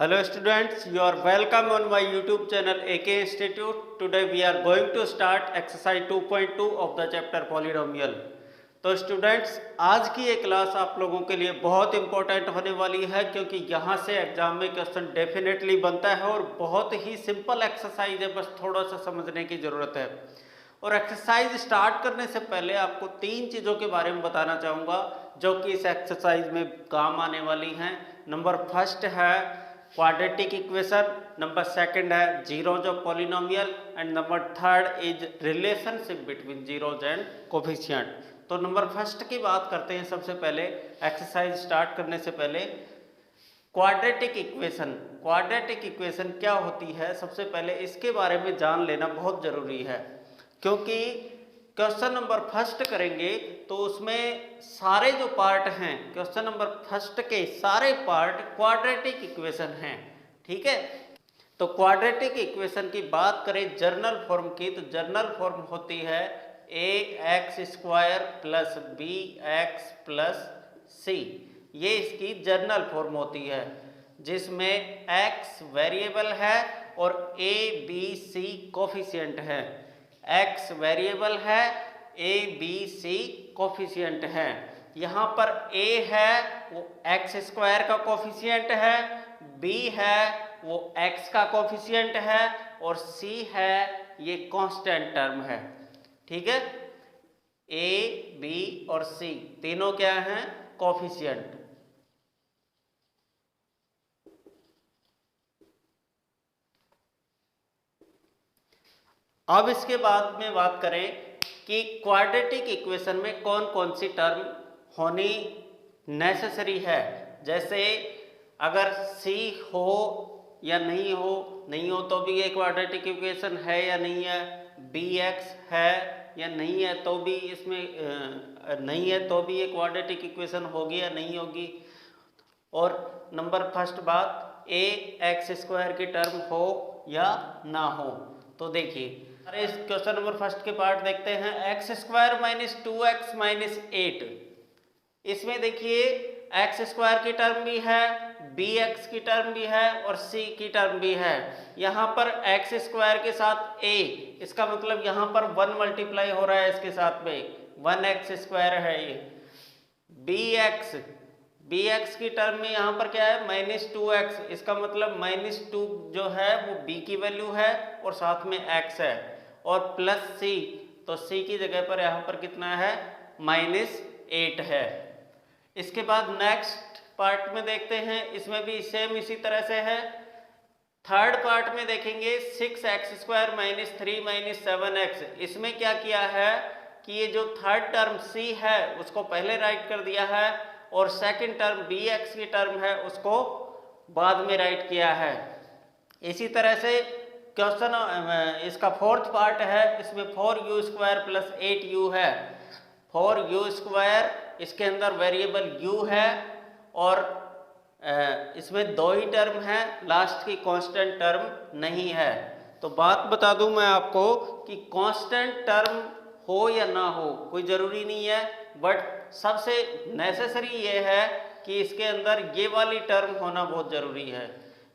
Hello students, you are welcome on my YouTube channel AK Institute. Today we are going to start exercise 2.2 of the chapter polynomial. तो students, आज की ये class आप लोगों के लिए बहुत इंपॉर्टेंट होने वाली है क्योंकि यहाँ से एग्जाम में क्वेश्चन डेफिनेटली बनता है और बहुत ही सिंपल एक्सरसाइज है, बस थोड़ा सा समझने की ज़रूरत है। और एक्सरसाइज स्टार्ट करने से पहले आपको तीन चीज़ों के बारे में बताना चाहूँगा जो कि इस एक्सरसाइज में काम आने वाली हैं। नंबर फर्स्ट है क्वाड्रेटिक इक्वेशन, नंबर सेकंड है zeros of polynomial and number third is relationship between zeros and coefficient. तो नंबर फर्स्ट की बात करते हैं। सबसे पहले एक्सरसाइज स्टार्ट करने से पहले क्वाड्रेटिक इक्वेशन क्या होती है, सबसे पहले इसके बारे में जान लेना बहुत ज़रूरी है क्योंकि क्वेश्चन नंबर फर्स्ट करेंगे तो उसमें सारे जो पार्ट हैं, क्वेश्चन नंबर फर्स्ट के सारे पार्ट क्वाड्रेटिक इक्वेशन हैं। ठीक है, तो क्वाड्रेटिक इक्वेशन की बात करें जर्नल फॉर्म की, तो जर्नल फॉर्म होती है ax² plus bx plus c। ये इसकी जर्नल फॉर्म होती है जिसमें x वेरिएबल है और a b c कोफिशिएंट है। x वेरिएबल है, a b c कोफिशिएंट है। यहाँ पर a है वो x² का कोफिशिएंट है, b है वो x का कोफिशिएंट है और c है ये कांस्टेंट टर्म है। ठीक है, a b और c तीनों क्या हैं? कोफिशिएंट। अब इसके बाद में बात करें कि क्वाड्रेटिक इक्वेशन में कौन कौन सी टर्म होनी नेसेसरी है। जैसे अगर c हो या नहीं हो तो भी ये क्वाड्रेटिक इक्वेशन है या नहीं है, bx है या नहीं है तो भी इसमें नहीं है तो भी ये क्वाड्रेटिक इक्वेशन होगी या नहीं होगी। और नंबर फर्स्ट बात, ax² की टर्म हो या ना हो। तो देखिए, अरे इस क्वेश्चन नंबर फर्स्ट के पार्ट देखते हैं। x² माइनस 2x माइनस 8, इसमें देखिए x² की टर्म भी है, bx की टर्म भी है और c की टर्म भी है। यहाँ पर x² के साथ a, इसका मतलब यहाँ पर 1 मल्टीप्लाई हो रहा है इसके साथ में, 1x² है ये। bx की टर्म में यहाँ पर क्या है? -2x, इसका मतलब -2 जो है वो b की वैल्यू है और साथ में x है और प्लस c, तो c की जगह पर यहाँ पर कितना है? -8 है। इसके बाद नेक्स्ट पार्ट में देखते हैं, इसमें भी सेम इसी तरह से है। थर्ड पार्ट में देखेंगे 6x² माइनस 3 माइनस 7x, इसमें क्या किया है कि ये जो थर्ड टर्म c है उसको पहले राइट कर दिया है और सेकंड टर्म bx की टर्म है उसको बाद में राइट किया है। इसी तरह से क्वेश्चन इसका फोर्थ पार्ट है, इसमें 4u² प्लस 8u है। 4u², इसके अंदर वेरिएबल u है और इसमें दो ही टर्म है, लास्ट की कांस्टेंट टर्म नहीं है। तो बात बता दूं मैं आपको कि कांस्टेंट टर्म हो या ना हो कोई ज़रूरी नहीं है, बट सबसे नेसेसरी ये है कि इसके अंदर ये वाली टर्म होना बहुत ज़रूरी है।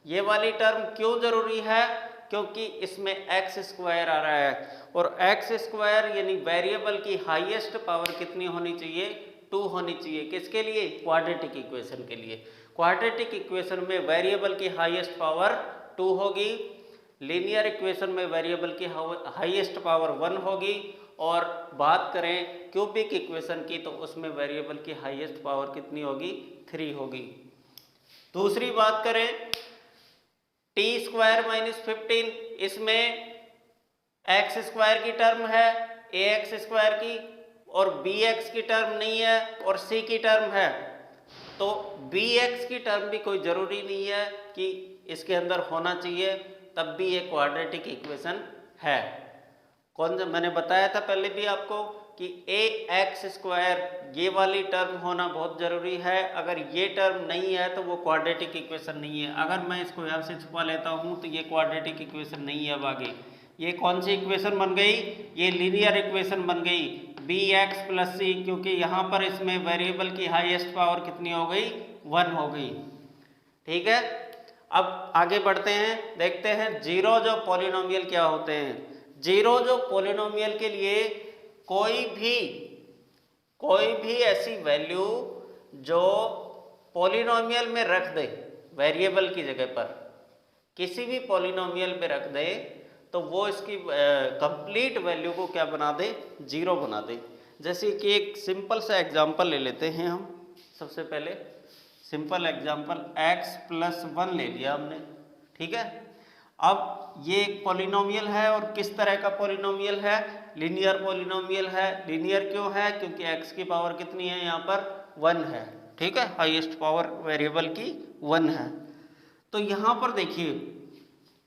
ये वाली टर्म क्यों ज़रूरी है? क्योंकि इसमें x² आ रहा है और x² यानी वेरिएबल की हाईएस्ट पावर कितनी होनी चाहिए? 2 होनी चाहिए। किसके लिए? क्वाड्रेटिक इक्वेशन के लिए। क्वाड्रेटिक इक्वेशन में वेरिएबल की हाईएस्ट पावर 2 होगी, लीनियर इक्वेशन में वेरिएबल की हाईएस्ट पावर 1 होगी और बात करें क्यूबिक इक्वेशन की तो उसमें वेरिएबल की हाईएस्ट पावर कितनी होगी? 3 होगी। दूसरी बात करें t² माइनस 15, इसमें x² की टर्म है, ax² की और bx की टर्म नहीं है और c की टर्म है। तो bx की टर्म भी कोई ज़रूरी नहीं है कि इसके अंदर होना चाहिए, तब भी ये क्वाड्रेटिक इक्वेशन है। कौन सा मैंने बताया था पहले भी आपको कि ax² ये वाली टर्म होना बहुत ज़रूरी है। अगर ये टर्म नहीं है तो वो क्वाड्रेटिक इक्वेशन नहीं है। अगर मैं इसको यहाँ से छुपा लेता हूँ तो ये क्वाड्रेटिक इक्वेशन नहीं है। अब आगे ये कौन सी इक्वेशन बन गई? ये लीनियर इक्वेशन बन गई, bx प्लस c, क्योंकि यहाँ पर इसमें वेरिएबल की हाईएस्ट पावर कितनी हो गई? 1 हो गई। ठीक है, अब आगे बढ़ते हैं, देखते हैं जीरो जो पॉलिनोमियल क्या होते हैं। जीरो जो पॉलिनोमियल के लिए कोई भी ऐसी वैल्यू जो पॉलिनोमियल में रख दे, वेरिएबल की जगह पर किसी भी पॉलिनोमियल में रख दे, तो वो इसकी कंप्लीट वैल्यू को क्या बना दे, जीरो बना दे। जैसे कि एक सिंपल सा एग्जांपल ले लेते हैं हम। सबसे पहले सिंपल एग्जांपल x+1 ले लिया हमने, ठीक है। अब ये एक पॉलिनोमियल है, और किस तरह का पॉलिनोमियल है, लीनियर पॉलिनोमियल है। लीनियर क्यों है, क्योंकि x की पावर कितनी है, यहाँ पर 1 है, ठीक है। हाईएस्ट पावर वेरिएबल की 1 है। तो यहाँ पर देखिए,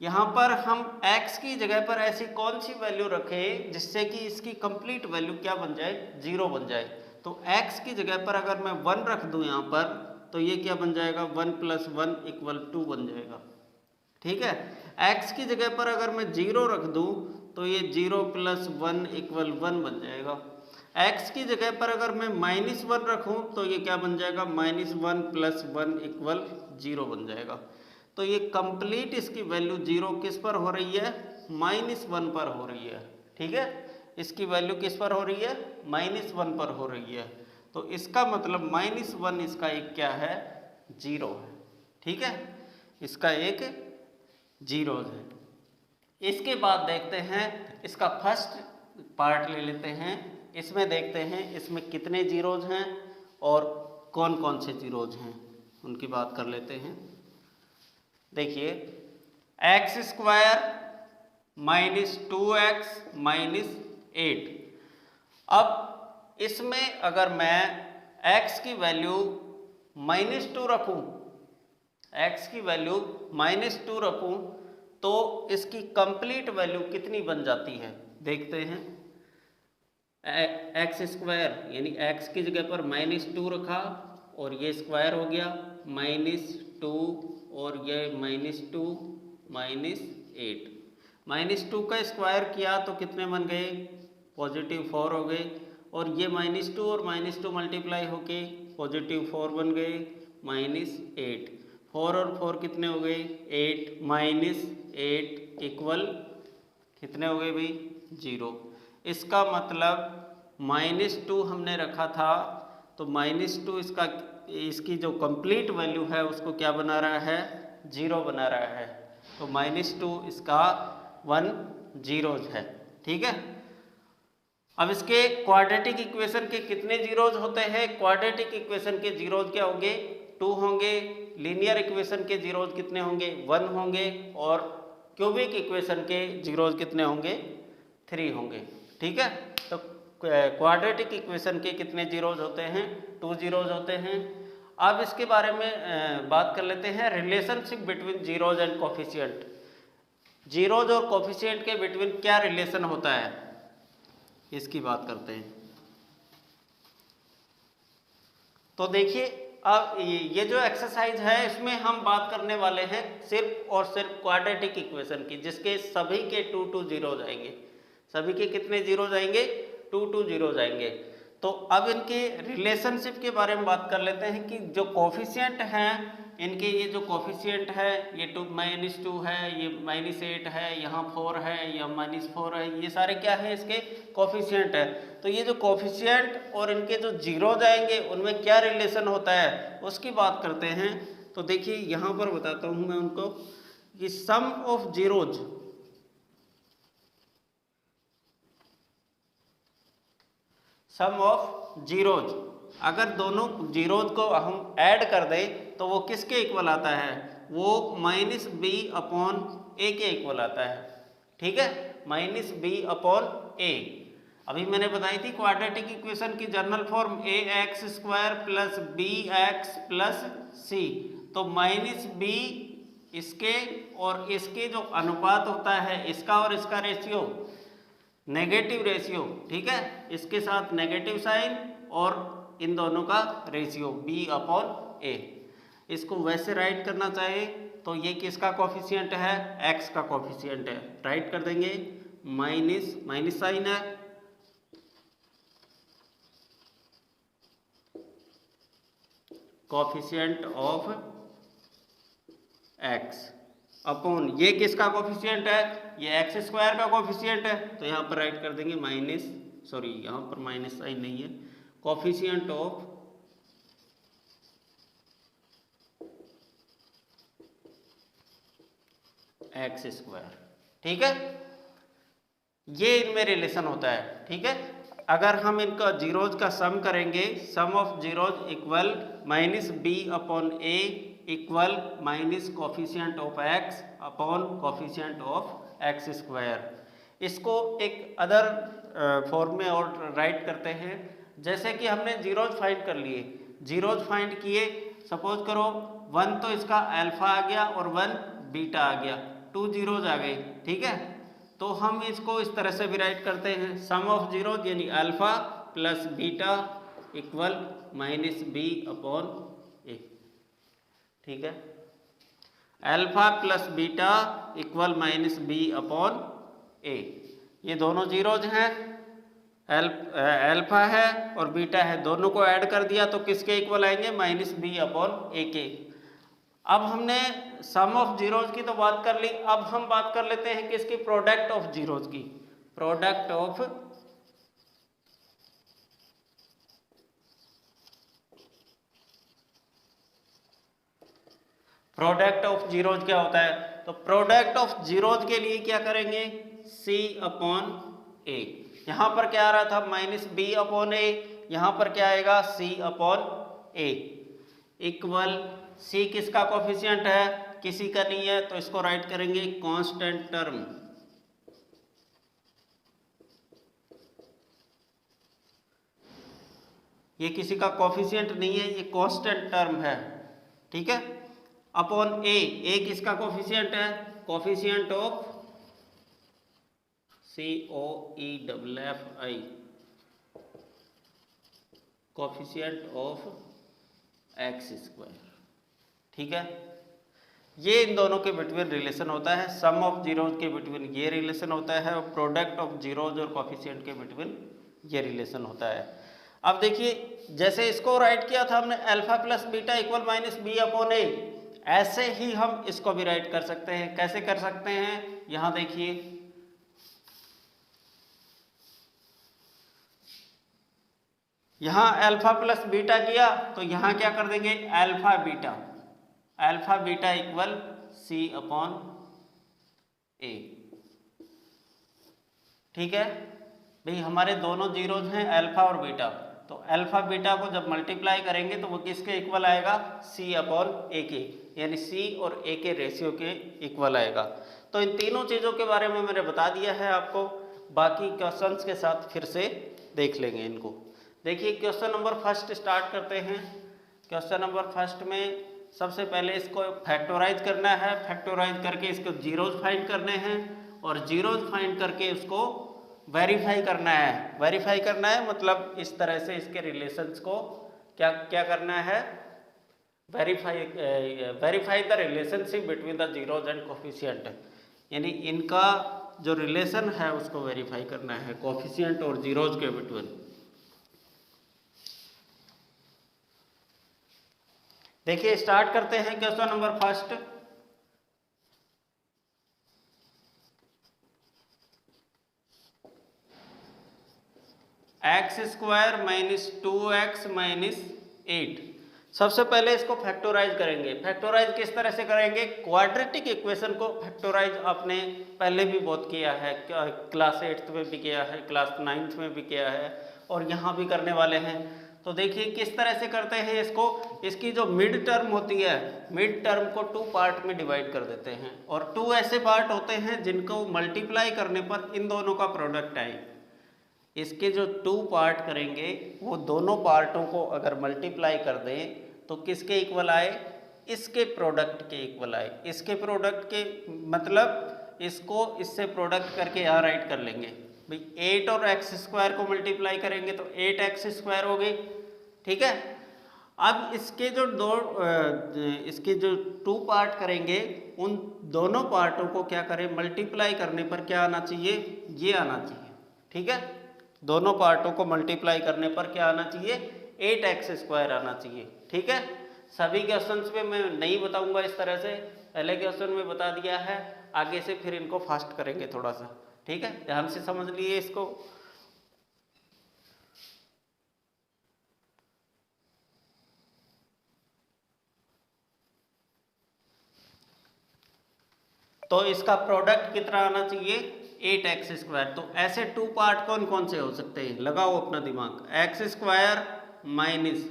यहाँ पर हम x की जगह पर ऐसी कौन सी वैल्यू रखें जिससे कि इसकी कंप्लीट वैल्यू क्या बन जाए, जीरो बन जाए। तो x की जगह पर अगर मैं 1 रख दूं यहाँ पर, तो ये क्या बन जाएगा, 1 + 1 = 2 बन जाएगा, ठीक है। x की जगह पर अगर मैं 0 रख दूं, तो ये 0 + 1 = 1 बन जाएगा। x की जगह पर अगर मैं -1 रखूं, तो ये क्या बन जाएगा, -1 + 1 = 0 बन जाएगा। तो ये कंप्लीट इसकी वैल्यू जीरो किस पर हो रही है, -1 पर हो रही है, ठीक है। इसकी वैल्यू किस पर हो रही है, -1 पर हो रही है। तो इसका मतलब -1 इसका एक क्या है, जीरो है, ठीक है। इसका एक जीरो है। इसके बाद देखते हैं इसका फर्स्ट पार्ट ले लेते हैं। इसमें देखते हैं इसमें कितने जीरोज हैं और कौन कौन से जीरोज हैं, उनकी बात कर लेते हैं। देखिए, x² - 2x - 8। अब इसमें अगर मैं x की वैल्यू -2 रखूं, x की वैल्यू -2 रखूं, तो इसकी कंप्लीट वैल्यू कितनी बन जाती है, देखते हैं। x² यानी x की जगह पर -2 रखा, और ये स्क्वायर हो गया -2, और ये -2 -8। -2 का स्क्वायर किया तो कितने बन गए, +4 हो गए। और ये -2 और -2 मल्टीप्लाई होके +4 बन गए, -8। 4 और 4 कितने हो गए, 8 -8 इक्वल कितने हो गए भाई, 0। इसका मतलब -2 हमने रखा था, तो -2 इसकी जो कंप्लीट वैल्यू है उसको क्या बना रहा है, 0 बना रहा है। तो -2 इसका 1 जीरोज है, ठीक है। अब इसके क्वाड्रेटिक इक्वेशन के कितने जीरोज होते हैं, क्वाड्रेटिक इक्वेशन के जीरोज क्या होंगे, 2 होंगे। लीनियर इक्वेशन के जीरोज कितने होंगे, 1 होंगे। और क्यूबिक इक्वेशन के जीरोज कितने होंगे, 3 होंगे, ठीक है। तो क्वाड्रेटिक इक्वेशन के कितने जीरोज होते हैं, 2 जीरोज होते हैं। अब इसके बारे में बात कर लेते हैं, relationship between zeros and coefficient. Zeros और कोफिशिएंट के बिटवीन क्या रिलेशन होता है, इसकी बात करते हैं। तो देखिए, अब ये जो एक्सरसाइज है इसमें हम बात करने वाले हैं सिर्फ और सिर्फ क्वाड्रेटिक इक्वेशन की, जिसके सभी के 2 जीरोज आएंगे। सभी के कितने जीरोज आएंगे, 2 जीरोज आएंगे। तो अब इनके रिलेशनशिप के बारे में बात कर लेते हैं कि जो कोफिशिएंट हैं इनके, ये जो कोफिशिएंट है ये -2 है, ये -8 है, यहाँ 4 है, यहाँ -4 है, ये सारे क्या है, इसके कोफिशिएंट है। तो ये जो कोफिशिएंट और इनके जो जीरोज आएंगे उनमें क्या रिलेशन होता है, उसकी बात करते हैं। तो देखिए यहाँ पर बताता हूँ मैं उनको कि sum of zeros, sum of zeros, अगर दोनों जीरोज को हम ऐड कर दें तो वो किसके इक्वल आता है, वो -b/a के इक्वल आता है, ठीक है। -b/a। अभी मैंने बताई थी क्वाड्रेटिक इक्वेशन की general form ax² + bx + c। तो -b इसके और इसके जो अनुपात होता है, इसका और इसका रेशियो, नेगेटिव रेशियो, ठीक है। इसके साथ नेगेटिव साइन और इन दोनों का रेशियो b/a। इसको वैसे राइट करना चाहे तो ये किसका कोफिशिएंट है, x का कोफिशिएंट है, राइट कर देंगे। माइनस साइन है, कोफिशिएंट ऑफ एक्स अपॉन ये किसका कोफिशिएंट है, ये एक्स स्क्वायर का कोफिशिएंट है, तो यहाँ पर राइट कर देंगे माइनस, सॉरी यहाँ पर माइनस साइन नहीं है, कोफिशिएंट ऑफ एक्स स्क्वायर। ठीक है, ये इनमें रिलेशन होता है। ठीक है, अगर हम इनका जीरोज का सम करेंगे, sum of zeros equal minus B upon A equal minus coefficient of X upon coefficient of X square. इसको एक अदर फॉर्म में और राइट करते हैं, जैसे कि हमने जीरोज फाइंड कर लिए, जीरोज फाइंड किए, सपोज करो 1 तो इसका अल्फा आ गया और 1 बीटा आ गया, 2 जीरोज आ गए। ठीक है, तो हम इसको इस तरह से भी राइट करते हैं, सम ऑफ जीरोज यानी alpha plus beta equal minus B upon A. ठीक है, alpha plus beta equal minus B upon A, ये दोनों जीरोज हैं, अल्फा है और बीटा है, दोनों को ऐड कर दिया तो किसके इक्वल आएंगे, माइनस बी अपॉन ए के। अब हमने सम ऑफ जीरोज की तो बात कर ली, अब हम बात कर लेते हैं किसकी, प्रोडक्ट ऑफ जीरोज की, प्रोडक्ट ऑफ जीरोज क्या होता है, तो प्रोडक्ट ऑफ जीरोज के लिए क्या करेंगे, सी अपॉन ए, यहां पर क्या आ रहा था माइनस बी अपॉन ए, यहां पर क्या आएगा सी अपॉन ए इक्वल, सी किसका कोफिशिएंट है, किसी का नहीं है, तो इसको राइट करेंगे कांस्टेंट टर्म, ये किसी का कोफिशिएंट नहीं है, ये कांस्टेंट टर्म है। ठीक है, अपॉन ए किसका कोफिशिएंट है, coefficient of COEFFI, coefficient of X square. ठीक है, ये इन दोनों के बिटवीन रिलेशन होता है, सम ऑफ जीरोज के बिटवीन ये रिलेशन होता है और प्रोडक्ट ऑफ जीरोज और कोफिशिएंट के बिटवीन ये रिलेशन होता है। अब देखिए, जैसे इसको राइट किया था हमने alpha plus beta equal minus B upon A, ऐसे ही हम इसको भी राइट कर सकते हैं। कैसे कर सकते हैं, यहां देखिए, यहां अल्फा प्लस बीटा किया तो यहां क्या कर देंगे, alpha beta equal C upon A. ठीक है भाई, हमारे दोनों जीरोज हैं अल्फा और बीटा, तो अल्फा बीटा को जब मल्टीप्लाई करेंगे तो वो किसके इक्वल आएगा, सी अपॉन ए के, यानी सी और ए के रेशियो के इक्वल आएगा। तो इन तीनों चीज़ों के बारे में मैंने बता दिया है आपको, बाकी क्वेश्चंस के साथ फिर से देख लेंगे इनको। देखिए, क्वेश्चन नंबर फर्स्ट स्टार्ट करते हैं। क्वेश्चन नंबर फर्स्ट में सबसे पहले इसको फैक्टोराइज करना है, फैक्टोराइज करके इसको जीरोज फाइंड करने हैं और जीरोज फाइंड करके उसको वेरीफाई करना है। वेरीफाई करना है मतलब इस तरह से इसके रिलेशंस को क्या करना है, verify the relationship between the zeros and coefficient, यानी इनका जो रिलेशन है उसको वेरीफाई करना है कोफिशिएंट और जीरोज के बिटवीन। देखिए, स्टार्ट करते हैं question number first. X square minus 2x minus 8, सबसे पहले इसको फैक्टोराइज करेंगे। फैक्टोराइज किस तरह से करेंगे, क्वाड्रेटिक इक्वेशन को फैक्टोराइज आपने पहले भी बहुत किया है, क्लास 8th में भी किया है, क्लास 9th में भी किया है और यहाँ भी करने वाले हैं। तो देखिए किस तरह से करते हैं इसको, इसकी जो मिड टर्म होती है, मिड टर्म को 2 पार्ट में डिवाइड कर देते हैं और 2 ऐसे पार्ट होते हैं जिनको मल्टीप्लाई करने पर इन दोनों का प्रोडक्ट आए। इसके जो 2 पार्ट करेंगे वो दोनों पार्टों को अगर मल्टीप्लाई कर दें तो किसके इक्वल आए, इसके प्रोडक्ट के इक्वल आए। इसके प्रोडक्ट के मतलब इसको इससे प्रोडक्ट करके यहाँ राइट कर लेंगे भाई, 8 और एक्स स्क्वायर को मल्टीप्लाई करेंगे तो 8x स्क्वायर हो गई। ठीक है, अब इसके जो इसके जो 2 पार्ट करेंगे उन दोनों पार्टों को क्या करें, मल्टीप्लाई करने पर क्या आना चाहिए, ये आना चाहिए। ठीक है, दोनों पार्टों को मल्टीप्लाई करने पर क्या आना चाहिए, 8x स्क्वायर आना चाहिए। ठीक है, सभी क्वेश्चंस पे मैं नहीं बताऊंगा इस तरह से, पहले क्वेश्चन में बता दिया है, आगे से फिर इनको फास्ट करेंगे थोड़ा सा, ठीक है, ध्यान से समझ लिए इसको। तो इसका प्रोडक्ट कितना आना चाहिए, 8x²। तो ऐसे टू पार्ट कौन कौन से हो सकते हैं, लगाओ अपना दिमाग। x² minus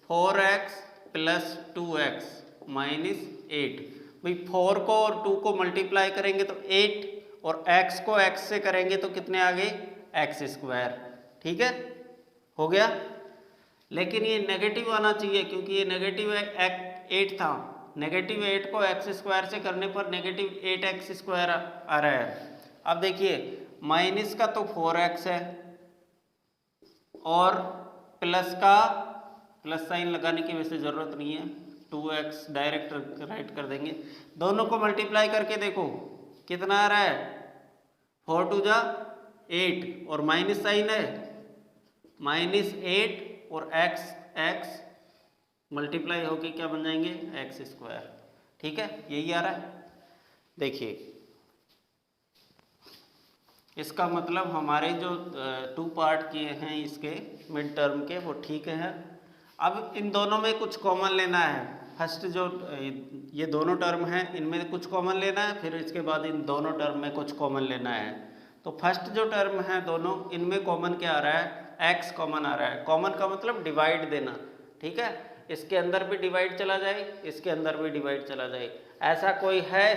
4x plus 2x minus 8। भाई 4 को और 2 को मल्टीप्लाई करेंगे तो 8, और x को x से करेंगे तो कितने आ गए, x²। ठीक है, हो गया। लेकिन ये नेगेटिव आना चाहिए क्योंकि ये नेगेटिव 8 था, नेगेटिव 8 को x² से करने पर नेगेटिव 8x² आ रहा है। अब देखिए माइनस का तो 4x है और प्लस का प्लस साइन लगाने की वैसे ज़रूरत नहीं है, 2x डायरेक्ट राइट कर देंगे। दोनों को मल्टीप्लाई करके देखो कितना आ रहा है, 4 2 जा 8 और माइनस साइन है, -8 और x मल्टीप्लाई होके क्या बन जाएंगे, x²। ठीक है, यही आ रहा है। देखिए इसका मतलब हमारे जो 2 पार्ट किए हैं इसके मिड टर्म के वो ठीक है। अब इन दोनों में कुछ कॉमन लेना है। फर्स्ट जो ये दोनों टर्म हैं इनमें कुछ कॉमन लेना है, फिर इसके बाद इन दोनों टर्म में कुछ कॉमन लेना है। तो फर्स्ट जो टर्म है दोनों, इनमें कॉमन क्या आ रहा है, x कॉमन आ रहा है। कॉमन का मतलब डिवाइड देना, ठीक है, इसके अंदर भी डिवाइड चला जाए, इसके अंदर भी डिवाइड चला जाए। ऐसा कोई है,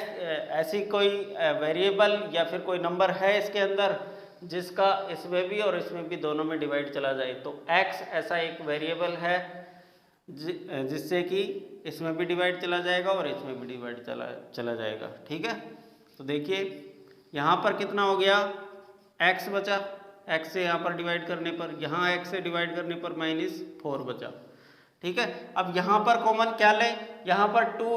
ऐसी कोई वेरिएबल या फिर कोई नंबर है इसके अंदर जिसका इसमें भी और इसमें भी दोनों में डिवाइड चला जाए, तो x ऐसा एक वेरिएबल है जिससे कि इसमें भी डिवाइड चला जाएगा और इसमें भी डिवाइड चला जाएगा। ठीक है, तो देखिए यहाँ पर कितना हो गया, x बचा, x से यहाँ पर डिवाइड करने पर, यहाँ x से डिवाइड करने पर -4 बचा। ठीक है, अब यहाँ पर कॉमन क्या लें, यहाँ पर 2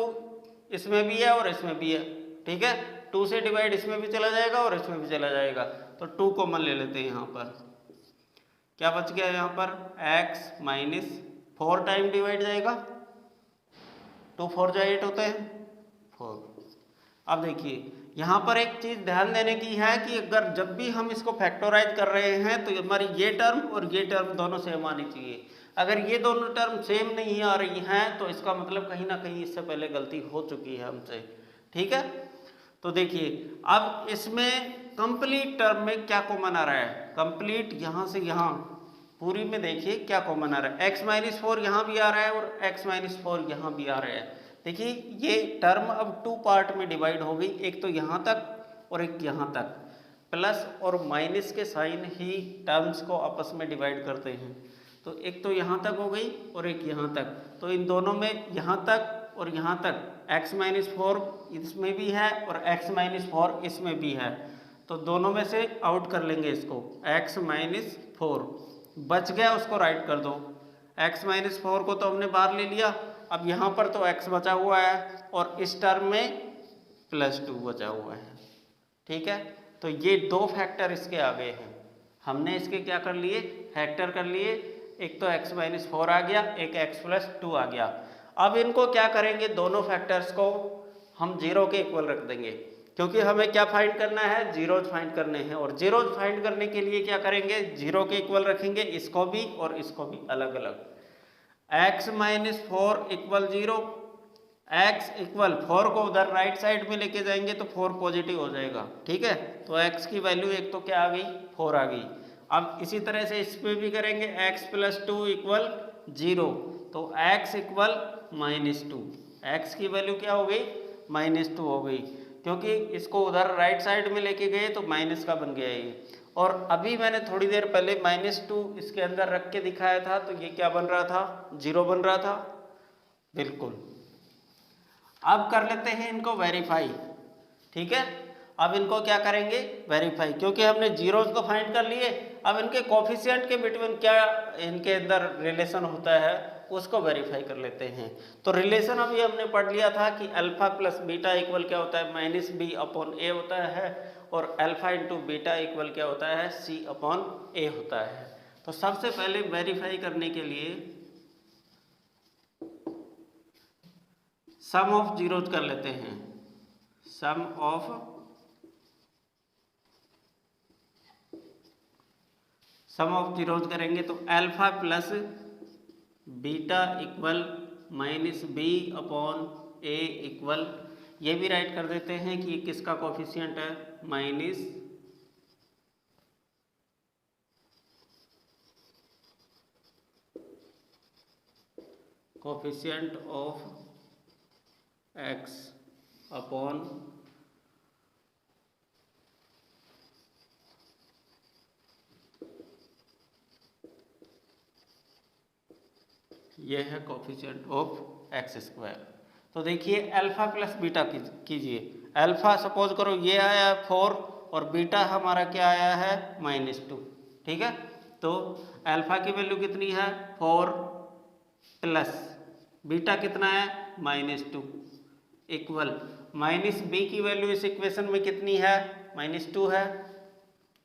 इसमें भी है और इसमें भी है। ठीक है, 2 से डिवाइड इसमें भी चला जाएगा और इसमें भी चला जाएगा, तो 2 कॉमन ले लेते हैं। यहाँ पर क्या बच गया, यहाँ पर x -4 टाइम डिवाइड जाएगा, 2 4 जा 8 होते हैं 4। अब देखिए यहाँ पर एक चीज़ ध्यान देने की है कि अगर जब भी हम इसको फैक्टराइज कर रहे हैं तो हमारी ये टर्म और ये टर्म दोनों सेम आनी चाहिए। अगर ये दोनों टर्म सेम नहीं आ रही हैं तो इसका मतलब कहीं ना कहीं इससे पहले गलती हो चुकी है हमसे। ठीक है, तो देखिए अब इसमें कंप्लीट टर्म में क्या कॉमन आ रहा है, कंप्लीट यहाँ से यहाँ पूरी में देखिए क्या कॉमन आ रहा है, x -4 यहाँ भी आ रहा है और x -4 यहाँ भी आ रहा है। देखिए ये टर्म अब 2 पार्ट में डिवाइड हो गई, एक तो यहाँ तक और एक यहाँ तक। प्लस और माइनस के साइन ही टर्म्स को आपस में डिवाइड करते हैं, तो एक तो यहाँ तक हो गई और एक यहाँ तक, तो इन दोनों में यहाँ तक और यहाँ तक x -4 इसमें भी है और x -4 इसमें भी है, तो दोनों में से आउट कर लेंगे इसको, x -4 बच गया उसको राइट कर दो। x -4 को तो हमने बाहर ले लिया, अब यहाँ पर तो x बचा हुआ है और इस टर्म में +2 बचा हुआ है। ठीक है, तो ये 2 फैक्टर इसके आ गए हैं, हमने इसके क्या कर लिए, फैक्टर कर लिए। एक तो x -4 आ गया, एक x +2 आ गया। अब इनको क्या करेंगे, दोनों फैक्टर्स को हम 0 के इक्वल रख देंगे, क्योंकि हमें क्या फाइंड करना है, जीरोज फाइंड करने हैं। और जीरोज फाइंड करने के लिए क्या करेंगे, 0 के इक्वल रखेंगे, इसको भी और इसको भी अलग अलग। x -4 = 0, x = 4 को उधर राइट साइड में लेके जाएंगे तो 4 पॉजिटिव हो जाएगा। ठीक है, तो x की वैल्यू एक तो क्या आ गई, 4 आ गई। अब इसी तरह से इस पे भी करेंगे, x +2 = 0, तो x = -2, x की वैल्यू क्या हो गई, -2 हो गई, क्योंकि इसको उधर राइट साइड में लेके गए तो माइनस का बन गया ये। और अभी मैंने थोड़ी देर पहले -2 इसके अंदर रख के दिखाया था, तो ये क्या बन रहा था, 0 बन रहा था, बिल्कुल। अब कर लेते हैं इनको वेरीफाई। ठीक है, अब इनको क्या करेंगे, वेरीफाई, क्योंकि हमने जीरोज को फाइंड कर लिए। अब इनके कोफिशिएंट के बिटवीन क्या इनके अंदर रिलेशन होता है उसको वेरीफाई कर लेते हैं। तो रिलेशन अभी हमने पढ़ लिया था कि अल्फा प्लस बीटा इक्वल क्या होता है, -b/a होता है, और अल्फा इंटू बीटा इक्वल क्या होता है, c/a होता है। तो सबसे पहले वेरीफाई करने के लिए सम ऑफ जीरोज कर लेते हैं। सम ऑफ जीरोज करेंगे तो alpha plus beta equal minus B upon A equal, ये भी राइट कर देते हैं कि किसका कोफिशिएंट है, minus coefficient of X upon ये है कोफिशिएंट ऑफ एक्स स्क्वायर। तो देखिए अल्फा प्लस बीटा कीजिए। अल्फा सपोज करो ये आया है 4 और बीटा हमारा क्या आया है -2, ठीक है। तो अल्फा की वैल्यू कितनी है 4 प्लस बीटा कितना है -2 इक्वल माइनस बी की वैल्यू इस इक्वेशन में कितनी है -2 है।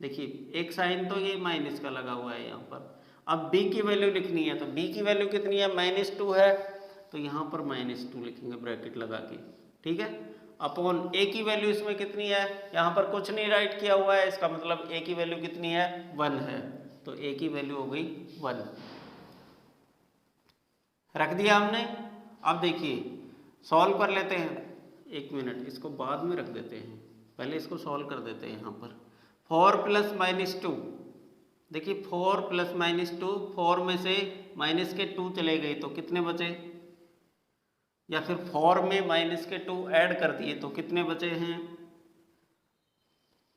देखिए एक साइन तो ये माइनस का लगा हुआ है यहाँ पर। अब b की वैल्यू लिखनी है तो b की वैल्यू कितनी है -2 है, तो यहाँ पर -2 लिखेंगे ब्रैकेट लगा के, ठीक है। अपॉन a की वैल्यू इसमें कितनी है, यहाँ पर कुछ नहीं राइट किया हुआ है, इसका मतलब a की वैल्यू कितनी है 1 है, तो a की वैल्यू हो गई 1, रख दिया हमने। अब देखिए सॉल्व कर लेते हैं, 1 मिनट इसको बाद में रख देते हैं, पहले इसको सॉल्व कर देते हैं। यहाँ पर 4 प्लस -2, देखिए 4 प्लस -2, 4 में से माइनस के 2 चले गए तो कितने बचे, या फिर 4 में माइनस के 2 ऐड कर दिए तो कितने बचे हैं,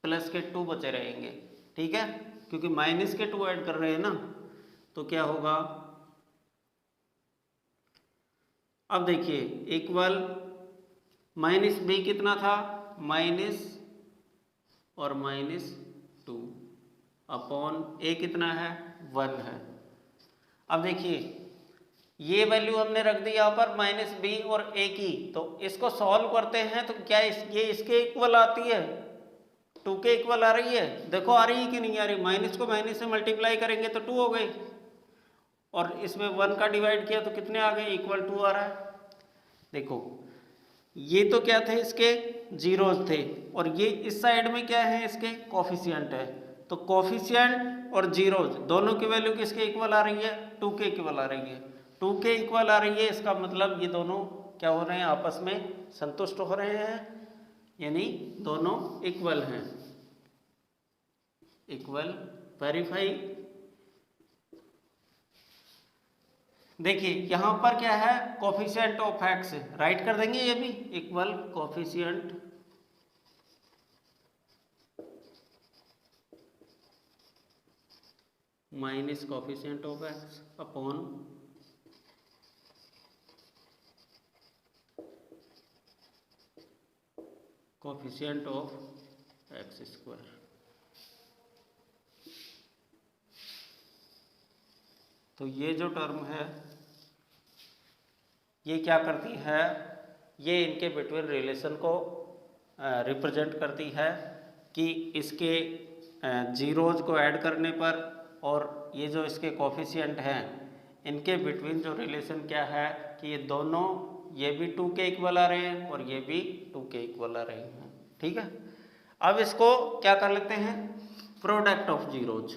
प्लस के 2 बचे रहेंगे, ठीक है, क्योंकि माइनस के 2 ऐड कर रहे हैं ना। तो क्या होगा, अब देखिए इक्वल माइनस बी कितना था माइनस और -2 अपॉन ए कितना है 1 है। अब देखिए ये वैल्यू हमने रख दी यहाँ पर -b और a की, तो इसको सॉल्व करते हैं तो क्या ये इसके इक्वल आती है, 2 के इक्वल आ रही है, देखो आ रही है कि नहीं आ रही, माइनस को माइनस से मल्टीप्लाई करेंगे तो 2 हो गए, और इसमें 1 का डिवाइड किया तो कितने आ गए, =2 आ रहा है। देखो ये तो क्या थे, इसके जीरोज थे, और ये इस साइड में क्या है, इसके कोफिशिएंट है। तो कोफिशिएंट और जीरोज दोनों की वैल्यू किसके इक्वल आ रही है, 2 के इक्वल आ रही है, 2 के इक्वल आ रही है, इसका मतलब ये दोनों क्या हो रहे हैं, आपस में संतुष्ट हो रहे हैं, यानी दोनों इक्वल हैं, इक्वल वेरीफाई। देखिए यहाँ पर क्या है, कोफिशिएंट ऑफ एक्स राइट कर देंगे, ये भी equal coefficient minus coefficient of X upon coefficient of X square. तो ये जो टर्म है ये क्या करती है, ये इनके बिटवीन रिलेशन को रिप्रेजेंट करती है कि इसके जीरोज को ऐड करने पर और ये जो इसके कोफिशिएंट हैं इनके बिटवीन जो रिलेशन क्या है कि ये दोनों, ये भी 2 के इक्वल आ रहे हैं और ये भी 2 के इक्वल आ रहे हैं, ठीक है। अब इसको क्या कर लेते हैं, product of zeros.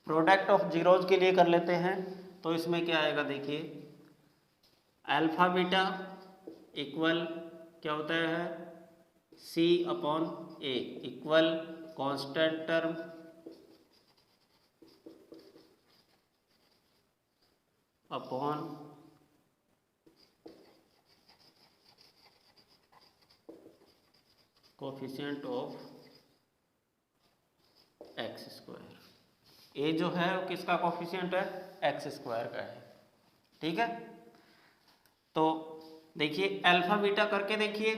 Product of zeros के लिए कर लेते हैं, तो इसमें क्या आएगा, देखिए अल्फा बीटा इक्वल क्या होता है c upon a equal constant term upon coefficient of X square. A जो है वो किसका कोफिशिएंट है, एक्स स्क्वायर का है, ठीक है। तो देखिए अल्फा बीटा करके देखिए,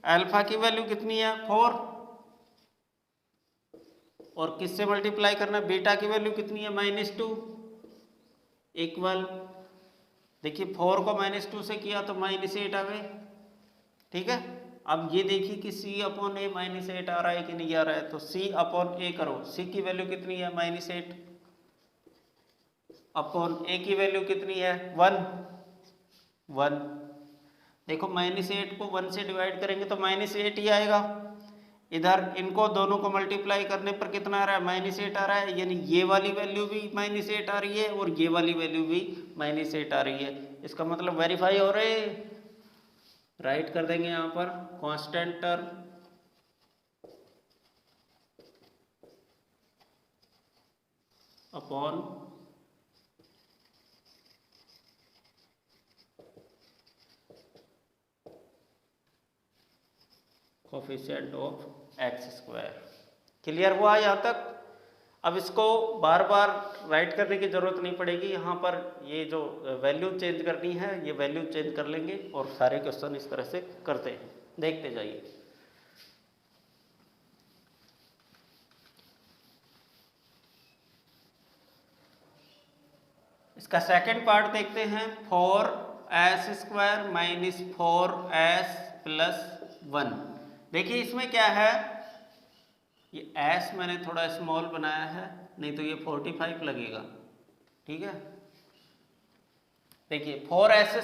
अल्फा की वैल्यू कितनी है 4, और किससे मल्टीप्लाई करना, बीटा की वैल्यू कितनी है -2 इक्वल, देखिए 4 को -2 से किया तो -8 आ गए, ठीक है। अब ये देखिए कि c अपॉन a -8 आ रहा है कि नहीं आ रहा है, तो c अपॉन a करो, c की वैल्यू कितनी है -8, अपॉन ए की वैल्यू कितनी है 1। देखो -8 को 1 से डिवाइड करेंगे तो -8 ही आएगा। इधर इनको दोनों को मल्टीप्लाई करने पर कितना आ रहा है -8 आ रहा है, यानी ये वाली वैल्यू भी -8 आ रही है और ये वाली वैल्यू भी -8 आ रही है। इसका मतलब वेरीफाई हो रहे। राइट कर देंगे यहाँ पर constant term upon coefficient of x²। Clear हुआ यहाँ तक? अब इसको बार बार राइट करने की जरूरत नहीं पड़ेगी, यहाँ पर ये जो वैल्यू चेंज करनी है ये वैल्यू चेंज कर लेंगे और सारे क्वेश्चन इस तरह से करते हैं, देखते जाइए। इसका सेकंड पार्ट देखते हैं। 4s² - 4s + 1। देखिए इसमें क्या है, ये s मैंने थोड़ा स्मॉल बनाया है, नहीं तो ये 45 लगेगा। ठीक है, देखिए 4s² -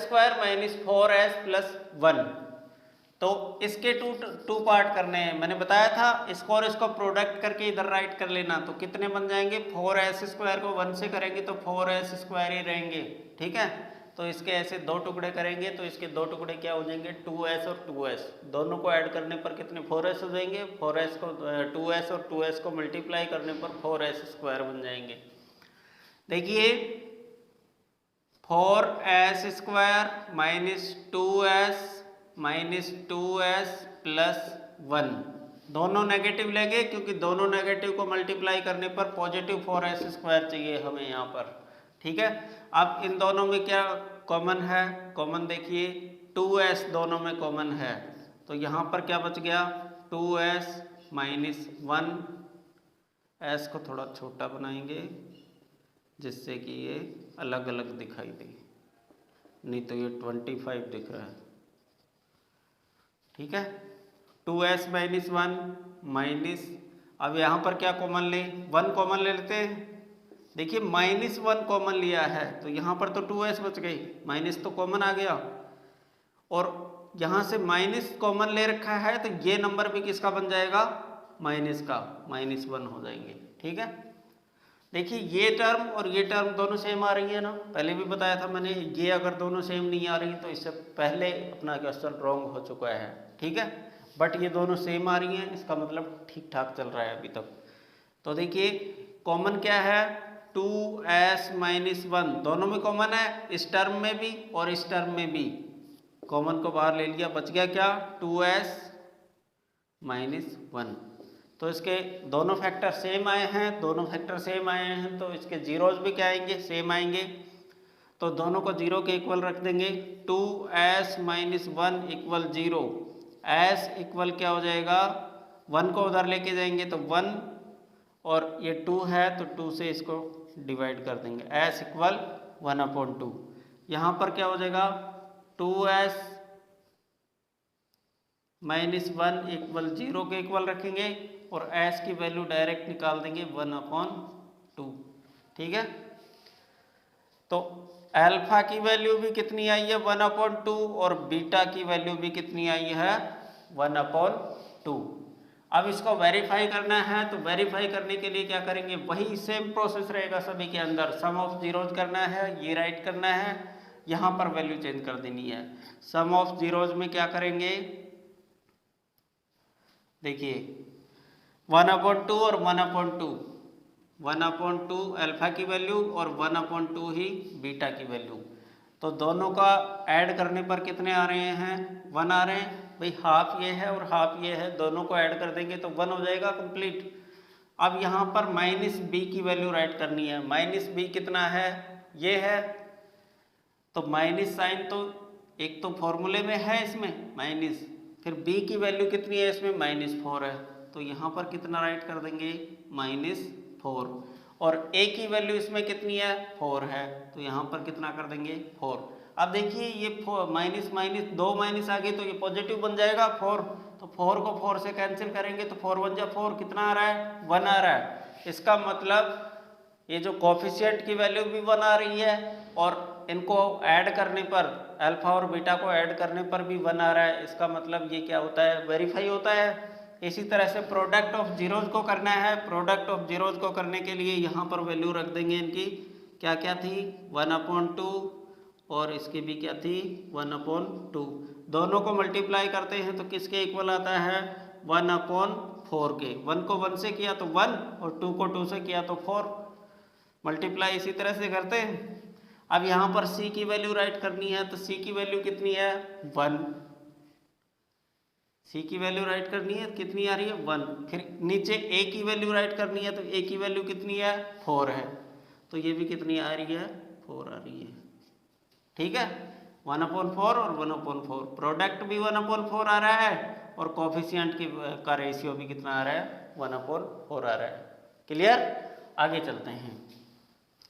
4s + 1। तो इसके टू पार्ट करने हैं। मैंने बताया था इसको और इसको प्रोडक्ट करके इधर राइट कर लेना, तो कितने बन जाएंगे, 4s² को 1 से करेंगे तो 4s² ही रहेंगे। ठीक है, तो इसके ऐसे दो टुकड़े करेंगे तो इसके दो टुकड़े क्या हो जाएंगे 2s और 2s। दोनों को ऐड करने पर कितने 4s हो जाएंगे, 4s को 2s और 2s को मल्टीप्लाई करने पर 4s² बन जाएंगे। देखिए 4s² - 2s + 1 दोनों नेगेटिव लेंगे, क्योंकि दोनों नेगेटिव को मल्टीप्लाई करने पर पॉजिटिव 4s² चाहिए हमें यहाँ पर। ठीक है, अब इन दोनों में क्या कॉमन है, कॉमन देखिए 2s दोनों में कॉमन है, तो यहाँ पर क्या बच गया 2s - 1। s को थोड़ा छोटा बनाएंगे जिससे कि ये अलग अलग दिखाई दे, नहीं तो ये 25 दिख रहा है। ठीक है, 2s - 1 माइनस, अब यहाँ पर क्या कॉमन ले, 1 कॉमन ले लेते हैं। देखिए -1 कॉमन लिया है तो यहाँ पर तो 2s बच गई, माइनस तो कॉमन आ गया, और यहाँ से माइनस कॉमन ले रखा है तो ये नंबर भी किसका बन जाएगा, माइनस का, -1 हो जाएंगे। ठीक है, देखिए ये टर्म और ये टर्म दोनों सेम आ रही है ना, पहले भी बताया था मैंने, ये अगर दोनों सेम नहीं आ रही तो इससे पहले अपना क्वेश्चन रॉन्ग हो चुका है। ठीक है, बट ये दोनों सेम आ रही हैं, इसका मतलब ठीक ठाक चल रहा है अभी तक। तो देखिए कॉमन क्या है 2s - 1 दोनों में कॉमन है, इस टर्म में भी और इस टर्म में भी। कॉमन को बाहर ले लिया, बच गया क्या 2s - 1। तो इसके दोनों फैक्टर सेम आए हैं, दोनों फैक्टर सेम आए हैं तो इसके जीरोज भी क्या आएंगे, सेम आएंगे। तो दोनों को जीरो के इक्वल रख देंगे, 2s - 1 = 0। s इक्वल क्या हो जाएगा, 1 को उधर लेके जाएंगे तो 1, और ये 2 है तो 2 से इसको डिवाइड कर देंगे, s = 1/2। यहाँ पर क्या हो जाएगा 2s - 1 = 0 के इक्वल रखेंगे और s की वैल्यू डायरेक्ट निकाल देंगे 1/2। ठीक है, तो अल्फा की वैल्यू भी कितनी आई है 1/2 और बीटा की वैल्यू भी कितनी आई है 1/2। अब इसको वेरीफाई करना है, तो वेरीफाई करने के लिए क्या करेंगे, वही सेम प्रोसेस रहेगा सभी के अंदर, सम ऑफ जीरोज करना है, ये राइट करना है, यहाँ पर वैल्यू चेंज कर देनी है। सम ऑफ जीरोज में क्या करेंगे, देखिए 1/2 और 1/2, 1/2 अल्फा की वैल्यू और 1/2 ही बीटा की वैल्यू। तो दोनों का ऐड करने पर कितने आ रहे हैं 1 आ रहे हैं, भाई हाफ ये है और हाफ ये है, दोनों को ऐड कर देंगे तो 1 हो जाएगा कंप्लीट। अब यहाँ पर -b की वैल्यू राइट करनी है, -b कितना है, ये है, तो माइनस साइन तो एक तो फॉर्मूले में है इसमें माइनस, फिर b की वैल्यू कितनी है इसमें -4 है, तो यहाँ पर कितना राइट कर देंगे -4, और a की वैल्यू इसमें कितनी है 4 है, तो यहाँ पर कितना कर देंगे 4। अब देखिए ये माइनस माइनस दो माइनस आ गई तो ये पॉजिटिव बन जाएगा 4, तो 4 को 4 से कैंसिल करेंगे तो 4 × 1 = 4, कितना आ रहा है 1 आ रहा है। इसका मतलब ये जो कोफिशिएंट की वैल्यू भी 1 आ रही है और इनको ऐड करने पर अल्फा और बीटा को ऐड करने पर भी 1 आ रहा है। इसका मतलब ये क्या होता है, वेरीफाई होता है। इसी तरह से प्रोडक्ट ऑफ जीरोज को करना है। प्रोडक्ट ऑफ जीरोज को करने के लिए यहाँ पर वैल्यू रख देंगे इनकी, क्या क्या थी, 1/2 और इसकी भी क्या थी, 1/2। दोनों को मल्टीप्लाई करते हैं तो किसके इक्वल आता है, 1/4 के। 1 को 1 से किया तो 1 और 2 को 2 से किया तो 4। मल्टीप्लाई इसी तरह से करते हैं। अब यहाँ पर c की वैल्यू राइट करनी है तो c की वैल्यू कितनी है, 1। c की वैल्यू राइट करनी है, कितनी आ रही है, 1। फिर नीचे a की वैल्यू राइट करनी है तो a की वैल्यू कितनी है, 4 है। तो ये भी कितनी आ रही है, 4 आ रही है। ठीक है, 1/4 और 1/4। प्रोडक्ट भी 1/4 आ रहा है और कोफिशिएंट की का रेशियो भी कितना आ रहा है, 1/4 आ रहा है। क्लियर। आगे चलते हैं,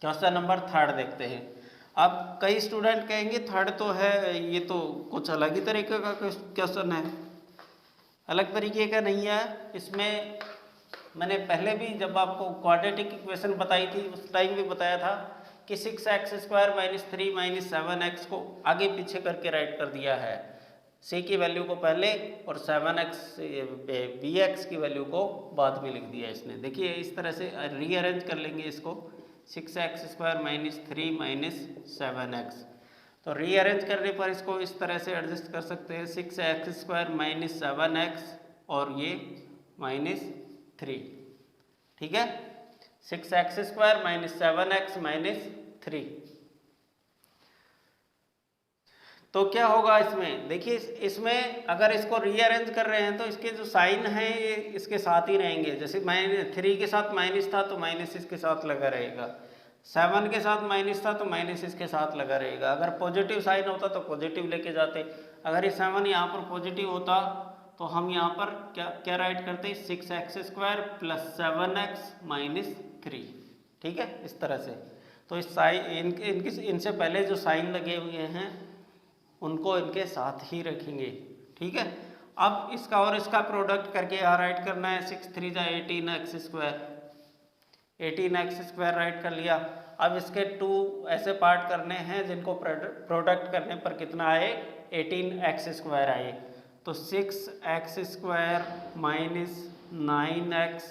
क्वेश्चन नंबर 3 देखते हैं। अब कई स्टूडेंट कहेंगे 3 तो है, ये तो कुछ अलग ही तरीके का क्वेश्चन है। अलग तरीके का नहीं है, इसमें मैंने पहले भी जब आपको क्वाड्रेटिक इक्वेशन बताई थी उस टाइम भी बताया था कि 6x² - 3 - 7x को आगे पीछे करके राइट कर दिया है। c की वैल्यू को पहले और 7x bx की वैल्यू को बाद में लिख दिया इसने। देखिए इस तरह से रीअरेंज कर लेंगे इसको, 6x² - 3 - 7x। तो रीअरेंज करने पर इसको इस तरह से एडजस्ट कर सकते हैं, 6x² - 7x और ये -3। ठीक है, 6x² - 7x - 3। तो क्या होगा इसमें, देखिए इसमें अगर इसको रीअरेंज कर रहे हैं तो इसके जो साइन हैं ये इसके साथ ही रहेंगे। जैसे -3 के साथ माइनस था तो माइनस इसके साथ लगा रहेगा, 7 के साथ माइनस था तो माइनस इसके साथ लगा रहेगा। अगर पॉजिटिव साइन होता तो पॉजिटिव लेके जाते। अगर ये 7 यहाँ पर पॉजिटिव होता तो हम यहाँ पर क्या राइट करते, 6x² + 7x - 3। ठीक है, इस तरह से। तो इस साइन इनसे पहले जो साइन लगे हुए हैं उनको इनके साथ ही रखेंगे। ठीक है, अब इसका और इसका प्रोडक्ट करके यहाँ राइट करना है, 6 3 = 18x², 18x² राइट कर लिया। अब इसके 2 ऐसे पार्ट करने हैं जिनको प्रोडक्ट करने पर कितना आए, 18x² आए। तो 6x² - 9x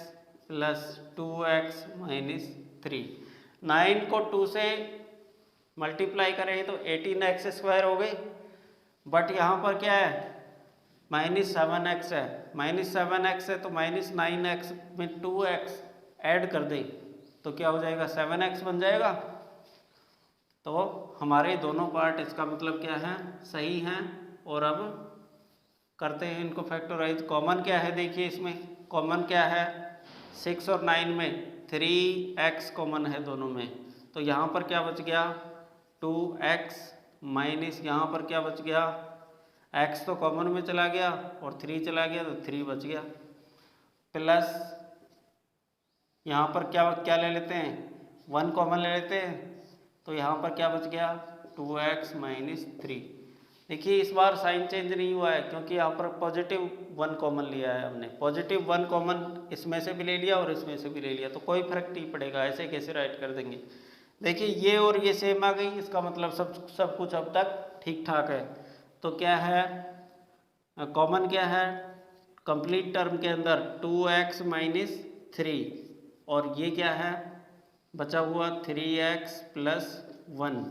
+ 2x - 3। 9 को 2 से मल्टीप्लाई करें तो 18x² हो गई, बट यहाँ पर क्या है, -7x है। -7x है तो -9x में 2x ऐड कर दें तो क्या हो जाएगा, 7x बन जाएगा। तो हमारे दोनों पार्ट इसका मतलब क्या है, सही हैं। और अब करते हैं इनको फैक्टराइज। कॉमन क्या है, देखिए इसमें कॉमन क्या है, 6 और 9 में 3x कॉमन है दोनों में। तो यहाँ पर क्या बच गया, 2x माइनस यहाँ पर क्या बच गया, x तो कॉमन में चला गया और 3 चला गया तो 3 बच गया, प्लस यहाँ पर क्या ले लेते हैं, 1 कॉमन ले लेते हैं तो यहाँ पर क्या बच गया, 2x - 3। देखिए इस बार साइन चेंज नहीं हुआ है क्योंकि यहाँ पर +1 कॉमन लिया है हमने। +1 कॉमन इसमें से भी ले लिया और इसमें से भी ले लिया तो कोई फर्क नहीं पड़ेगा। ऐसे कैसे राइट कर देंगे। देखिए ये और ये सेम आ गई, इसका मतलब सब कुछ अब तक ठीक ठाक है। तो क्या है, कॉमन क्या है, कंप्लीट टर्म के अंदर 2x - 3 और ये क्या है बचा हुआ 3x + 1।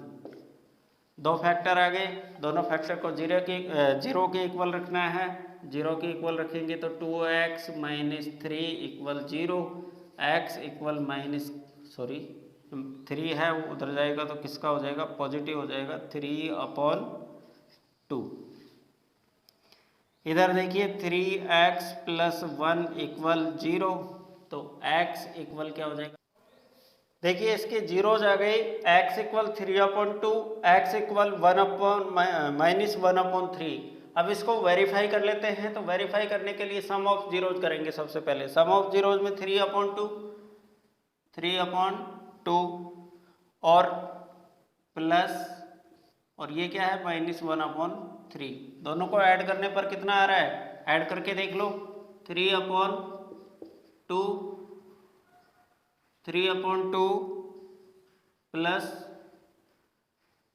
2 फैक्टर आ गए, दोनों फैक्टर को 0 के इक्वल रखना है। 0 के इक्वल रखेंगे तो 2x - 3 = 0, x = 3 है वो उधर जाएगा तो किसका हो जाएगा, पॉजिटिव हो जाएगा, 3/2। इधर देखिए 3x + 1 = 0 तो x इक्वल क्या हो जाएगा, देखिए इसके जीरोज आ गए, x = 3/2, x = -1/3। अब इसको वेरीफाई कर लेते हैं। तो वेरीफाई करने के लिए सम ऑफ जीरोज करेंगे सबसे पहले। सम ऑफ जीरोज में 3/2 और प्लस और ये क्या है -1/3। दोनों को ऐड करने पर कितना आ रहा है, ऐड करके देख लो, 3/2 प्लस,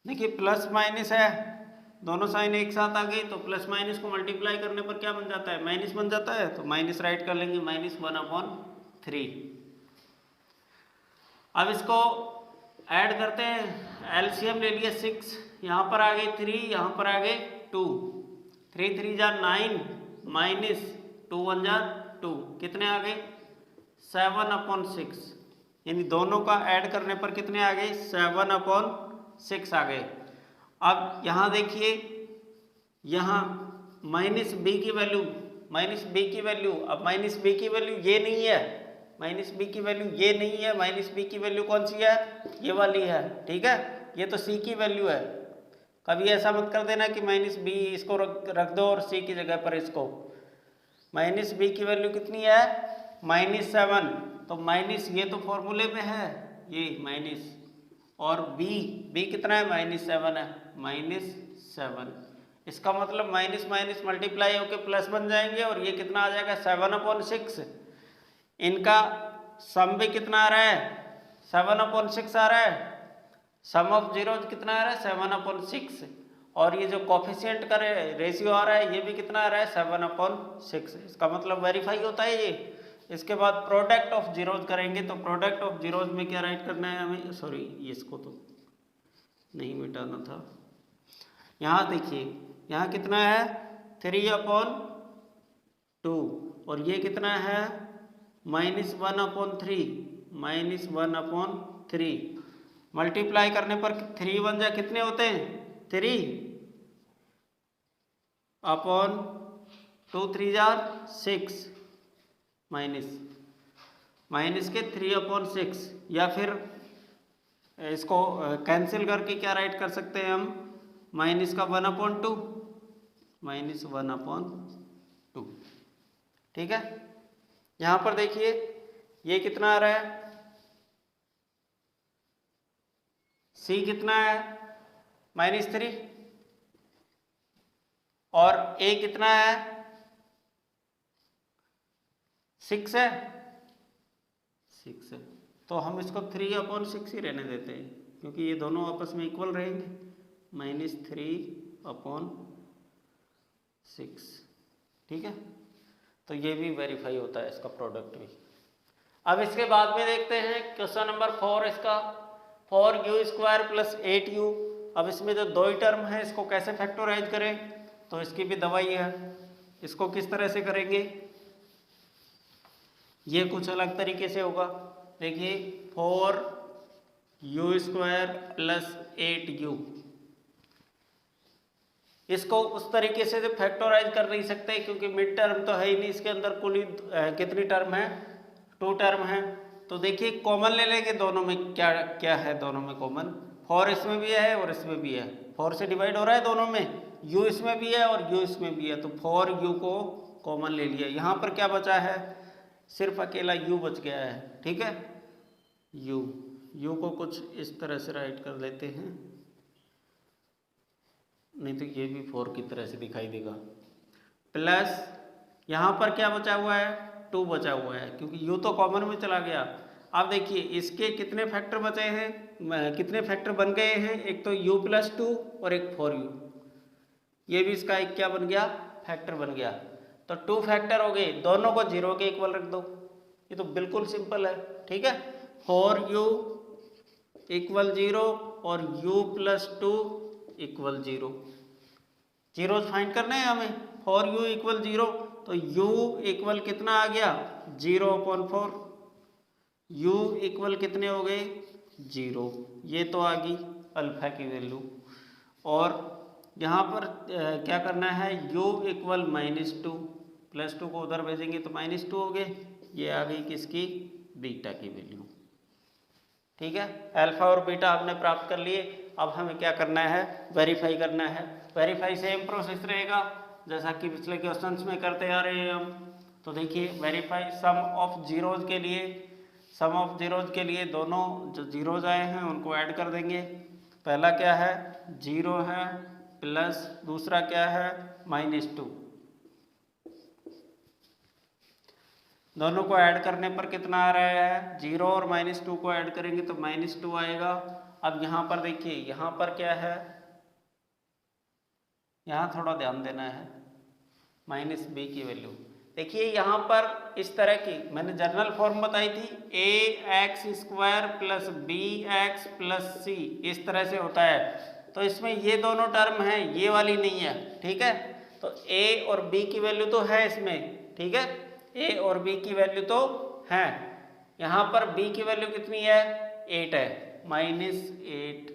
देखिए प्लस माइनस है, दोनों साइन एक साथ आ गई तो प्लस माइनस को मल्टीप्लाई करने पर क्या बन जाता है, माइनस बन जाता है, तो माइनस राइट कर लेंगे, -1/3। अब इसको ऐड करते हैं, एलसीएम ले लिया 6, यहाँ पर आ गए 3, यहाँ पर आ गए 2, 3 3 जा 9 माइनस 2 1 जा 2, कितने आ गए 7/6, यानी दोनों का ऐड करने पर कितने आ गए 7/6 आ गए। अब यहाँ देखिए, यहाँ माइनस बी की वैल्यू, अब माइनस बी की वैल्यू ये नहीं है, माइनस बी की वैल्यू ये नहीं है, माइनस बी की वैल्यू कौन सी है, ये वाली है, ठीक है, ये तो सी की वैल्यू है। कभी ऐसा मत कर देना कि माइनस बी इसको रख दो और सी की जगह पर इसको, माइनस बी की वैल्यू कितनी है -7, तो माइनस ये तो फॉर्मूले में है ये माइनस, और बी कितना है -7 है, -7, इसका मतलब माइनस माइनस मल्टीप्लाई होकर प्लस बन जाएंगे और ये कितना आ जाएगा 7/6। इनका सम भी कितना आ रहा है 7/6 आ रहा है, सम ऑफ जीरोज कितना आ रहा है 7/6, और ये जो कोफिशिएंट का रेशियो आ रहा है ये भी कितना आ रहा है 7/6, इसका मतलब वेरीफाई होता है ये। इसके बाद प्रोडक्ट ऑफ जीरोज करेंगे, तो प्रोडक्ट ऑफ जीरोज में क्या राइट करना है हमें, सॉरी ये इसको तो नहीं मिटाना था, यहाँ देखिए यहाँ कितना है 3/2 और ये कितना है -1/3 मल्टीप्लाई करने पर 3 1 जा कितने होते हैं 3/2 3 जा 6 माइनस के 3/6, या फिर इसको कैंसिल करके क्या राइट कर सकते हैं हम, माइनस का 1/2 -1/2, ठीक है। यहाँ पर देखिए ये कितना आ रहा है, सी कितना है -3 और ए कितना है 6 है, 6 है, तो हम इसको 3/6 ही रहने देते हैं क्योंकि ये दोनों आपस में इक्वल रहेंगे, -3/6, ठीक है, तो ये भी वेरीफाई होता है इसका प्रोडक्ट भी। अब इसके बाद में देखते हैं क्वेश्चन नंबर 4, इसका 4u² + 8u। अब इसमें जो दो ही टर्म है इसको कैसे फैक्टराइज करें, तो इसकी भी दवाई है, इसको किस तरह से करेंगे, ये कुछ अलग तरीके से होगा। देखिए 4u² + 8u, इसको उस तरीके से फैक्टराइज कर नहीं सकते क्योंकि मिड टर्म तो है ही नहीं, इसके अंदर कुल कितनी टर्म है 2 टर्म है। तो देखिए कॉमन ले लेंगे, दोनों में क्या क्या है, दोनों में कॉमन 4 इसमें भी है और इसमें भी है, 4 से डिवाइड हो रहा है दोनों में, u इसमें भी है और u इसमें भी है, तो 4u को कॉमन ले लिया। यहाँ पर क्या बचा है, सिर्फ अकेला u बच गया है, ठीक है, u को कुछ इस तरह से राइट कर लेते हैं, नहीं तो ये भी 4 की तरह से दिखाई देगा, प्लस यहाँ पर क्या बचा हुआ है 2 बचा हुआ है क्योंकि u तो कॉमन में चला गया। अब देखिए इसके कितने फैक्टर बचे हैं, कितने फैक्टर बन गए हैं, एक तो u + 2 और एक 4u, ये भी इसका एक क्या बन गया फैक्टर बन गया, तो 2 फैक्टर हो गए, दोनों को 0 के इक्वल रख दो, ये तो बिल्कुल सिंपल है, ठीक है, 4u = 0 और u + 2 = 0, जीरोज फाइंड करने हैं हमें, 4u = 0 तो u इक्वल कितना आ गया 0/4, u इक्वल कितने हो गए 0, ये तो आ गई अल्फा की वैल्यू। और यहाँ पर क्या करना है, u = -2, +2 को उधर भेजेंगे तो -2 हो गए, ये आ गई किसकी बीटा की वैल्यू, ठीक है, अल्फा और बीटा आपने प्राप्त कर लिए। अब हमें क्या करना है, वेरीफाई करना है। वेरीफाई सेम प्रोसेस रहेगा जैसा कि पिछले क्वेश्चंस में करते आ रहे हैं हम। तो देखिए वेरीफाई सम ऑफ जीरोज के लिए दोनों जो जीरोज आए हैं उनको ऐड कर देंगे। पहला क्या है 0 है, प्लस दूसरा क्या है -2, दोनों को ऐड करने पर कितना आ रहा है 0 और -2 को ऐड करेंगे तो -2 आएगा, अब यहाँ पर देखिए, यहाँ पर क्या है, यहाँ थोड़ा ध्यान देना है, माइनस बी की वैल्यू देखिए यहाँ पर इस तरह की मैंने जनरल फॉर्म बताई थी, A X square plus B X plus C, इस तरह से होता है। तो इसमें ये दोनों टर्म हैं, ये वाली नहीं है, ठीक है। तो ए और बी की वैल्यू तो है इसमें, ठीक है, ए और बी की वैल्यू तो है। यहाँ पर बी की वैल्यू कितनी है, 8 है, -8,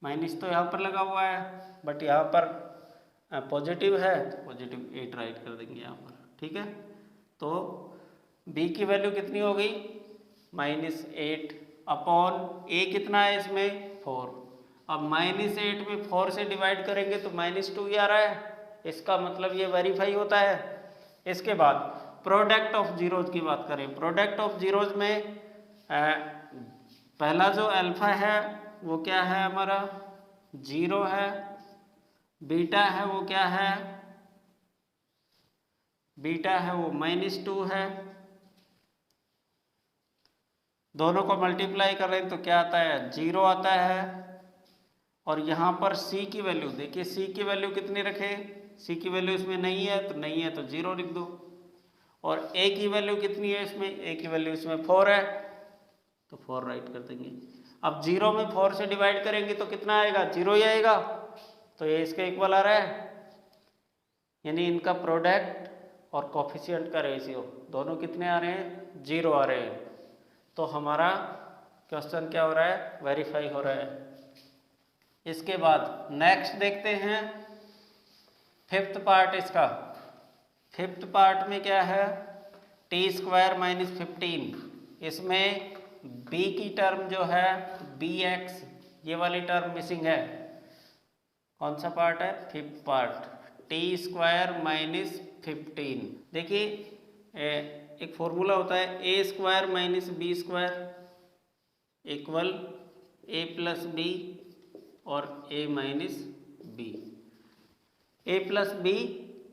माइनस तो यहाँ पर लगा हुआ है बट यहाँ पर पॉजिटिव है तो पॉजिटिव 8 राइट कर देंगे यहाँ पर, ठीक है। तो b की वैल्यू कितनी हो गई, -8 अपॉन a कितना है इसमें 4। अब -8 में 4 से डिवाइड करेंगे तो -2 ही आ रहा है, इसका मतलब ये वेरीफाई होता है। इसके बाद प्रोडक्ट ऑफ जीरोज की बात करें, प्रोडक्ट ऑफ जीरोज में पहला जो अल्फा है वो क्या है हमारा 0 है, बीटा है वो क्या है, बीटा है वो -2 है। दोनों को मल्टीप्लाई करें तो क्या आता है 0 आता है। और यहाँ पर c की वैल्यू देखिए, c की वैल्यू कितनी रखें, c की वैल्यू इसमें नहीं है तो 0 लिख दो। और a की वैल्यू कितनी है इसमें, a की वैल्यू इसमें 4 है तो 4 राइट कर देंगे। अब 0 में 4 से डिवाइड करेंगे तो कितना आएगा, 0 ही आएगा, तो ये इसके इक्वल आ रहा है। यानी इनका प्रोडक्ट और कोफिशिएंट का रेशियो दोनों कितने आ रहे हैं, 0 आ रहे हैं। तो हमारा क्वेश्चन क्या हो रहा है, वेरीफाई हो रहा है। इसके बाद नेक्स्ट देखते हैं फिफ्थ पार्ट इसका। फिफ्थ पार्ट में क्या है, टी स्क्वायर -15, इसमें b की टर्म जो है bx, ये वाली टर्म मिसिंग है। कौन सा पार्ट है, फिफ्थ पार्ट, टी स्क्वायर -15। देखिए एक फॉर्मूला होता है A square -b square equal a plus B और a minus B, a plus B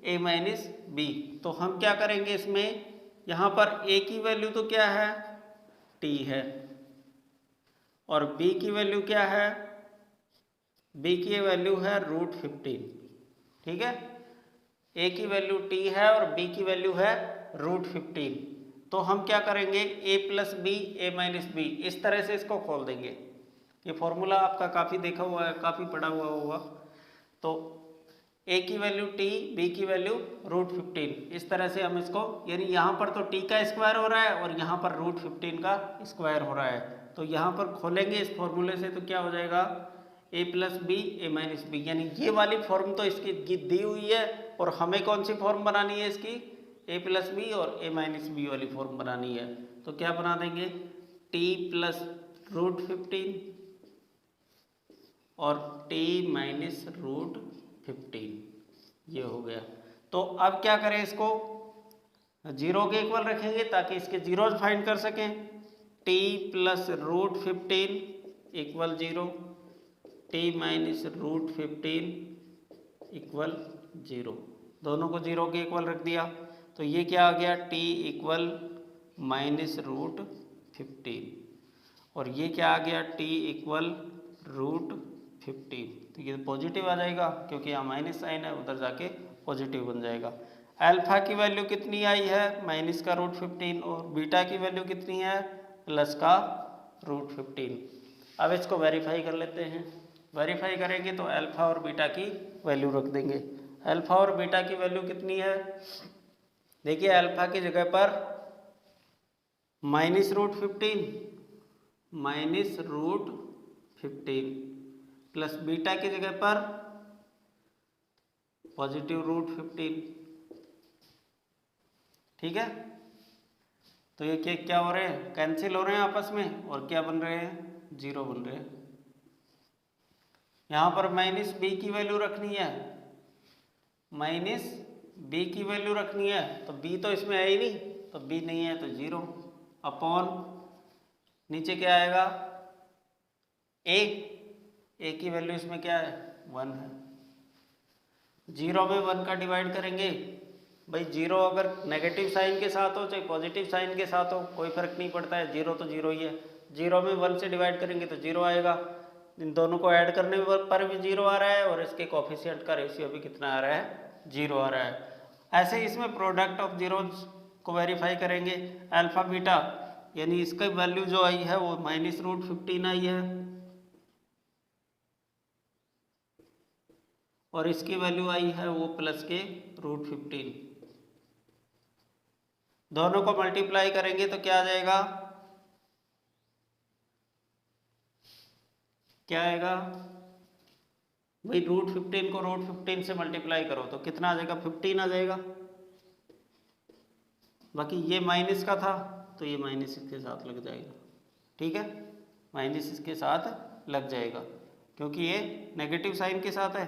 a minus B. तो हम क्या करेंगे इसमें, यहाँ पर a की वैल्यू तो क्या है t है और b की वैल्यू क्या है, b की वैल्यू है √15, ठीक है। a की वैल्यू t है और b की वैल्यू है √15। तो हम क्या करेंगे, a plus B a minus B, इस तरह से इसको खोल देंगे। ये फॉर्मूला आपका काफ़ी देखा हुआ है, काफ़ी पढ़ा हुआ होगा। तो a की वैल्यू t, b की वैल्यू √15, इस तरह से हम इसको, यानी यहाँ पर तो t का स्क्वायर हो रहा है और यहाँ पर √15 का स्क्वायर हो रहा है। तो यहाँ पर खोलेंगे इस फॉर्मूले से तो क्या हो जाएगा, a plus B a minus B, यानी ये वाली फॉर्म तो इसकी दी हुई है और हमें कौन सी फॉर्म बनानी है इसकी, a प्लस बी और a माइनस बी वाली फॉर्म बनानी है। तो क्या बना देंगे, t प्लस √15 और t माइनस √15, ये हो गया। तो अब क्या करें, इसको 0 के इक्वल रखेंगे ताकि इसके जीरोज फाइंड कर सकें। t plus √15 equal 0, t minus √15 equal 0, दोनों को 0 के इक्वल रख दिया। तो ये क्या आ गया, t इक्वल -√15 और ये क्या आ गया, t इक्वल √15। तो ये पॉजिटिव आ जाएगा क्योंकि यहाँ माइनस साइन है, उधर जाके पॉजिटिव बन जाएगा। अल्फा की वैल्यू कितनी आई है, माइनस का √15 और बीटा की वैल्यू कितनी है, प्लस का √15। अब इसको वेरीफाई कर लेते हैं। वेरीफाई करेंगे तो अल्फा और बीटा की वैल्यू रख देंगे। अल्फा और बीटा की वैल्यू कितनी है, देखिए अल्फा की जगह पर -√15 प्लस बीटा की जगह पर +√15, ठीक है। तो ये क्या हो रहे हैं, कैंसिल हो रहे हैं आपस में और क्या बन रहे हैं, 0 बन रहे हैं। यहाँ पर -b की वैल्यू रखनी है, -b की वैल्यू रखनी है, तो b तो इसमें है ही नहीं, तो b नहीं है तो 0 अपॉन नीचे क्या आएगा, a की वैल्यू इसमें क्या है 1 है। 0 में 1 का डिवाइड करेंगे, भाई 0 अगर नेगेटिव साइन के साथ हो चाहे पॉजिटिव साइन के साथ हो कोई फर्क नहीं पड़ता है, 0 तो 0 ही है। जीरो में 1 से डिवाइड करेंगे तो 0 आएगा, इन दोनों को ऐड करने पर भी 0 आ रहा है और इसके कोफिशिएंट का रेशियो भी कितना आ रहा है, 0 आ रहा है। ऐसे इसमें प्रोडक्ट ऑफ जीरोज को वेरीफाई करेंगे। अल्फा बीटा यानी इसका वैल्यू जो आई है वो -√15 आई है और इसकी वैल्यू आई है वो प्लस के √15। दोनों को मल्टीप्लाई करेंगे तो क्या आ जाएगा, क्या आएगा भाई, √15 को √15 से मल्टीप्लाई करो तो कितना आ जाएगा, 15 आ जाएगा। बाकी ये माइनस का था तो ये माइनस इसके साथ लग जाएगा, ठीक है, माइनस इसके साथ लग जाएगा क्योंकि ये नेगेटिव साइन के साथ है।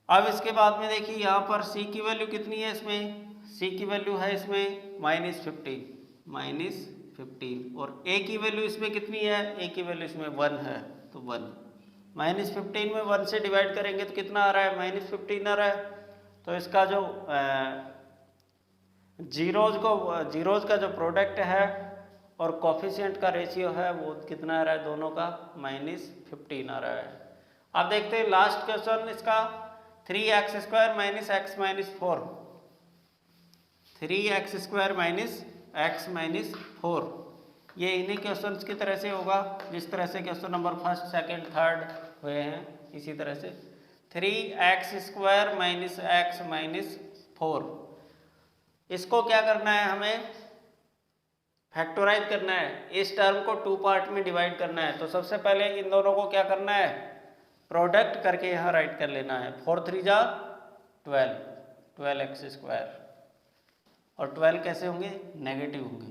अब इसके बाद में देखिए यहाँ पर c की वैल्यू कितनी है, इसमें c की वैल्यू है इसमें -15 और a की वैल्यू इसमें कितनी है, a की वैल्यू इसमें 1 है तो 1। -15 में 1 से डिवाइड करेंगे तो कितना आ रहा है, -15 आ रहा है। तो इसका जो जीरोज का जो प्रोडक्ट है और कोफिशिएंट का रेशियो है वो कितना आ रहा है, दोनों का -15 आ रहा है। अब देखते हैं लास्ट क्वेश्चन इसका, 3x² - x - 4, 3x² - x - 4, ये इन्हीं क्वेश्चंस की तरह से होगा जिस तरह से क्वेश्चन नंबर 1, 2, 3 हुए हैं, इसी तरह से 3x² - x - 4। इसको क्या करना है, हमें फैक्टराइज करना है, इस टर्म को 2 पार्ट में डिवाइड करना है। तो सबसे पहले इन दोनों को क्या करना है, प्रोडक्ट करके यहाँ राइट कर लेना है। 4 3 जा 12, 12x² और 12 कैसे होंगे, नेगेटिव होंगे।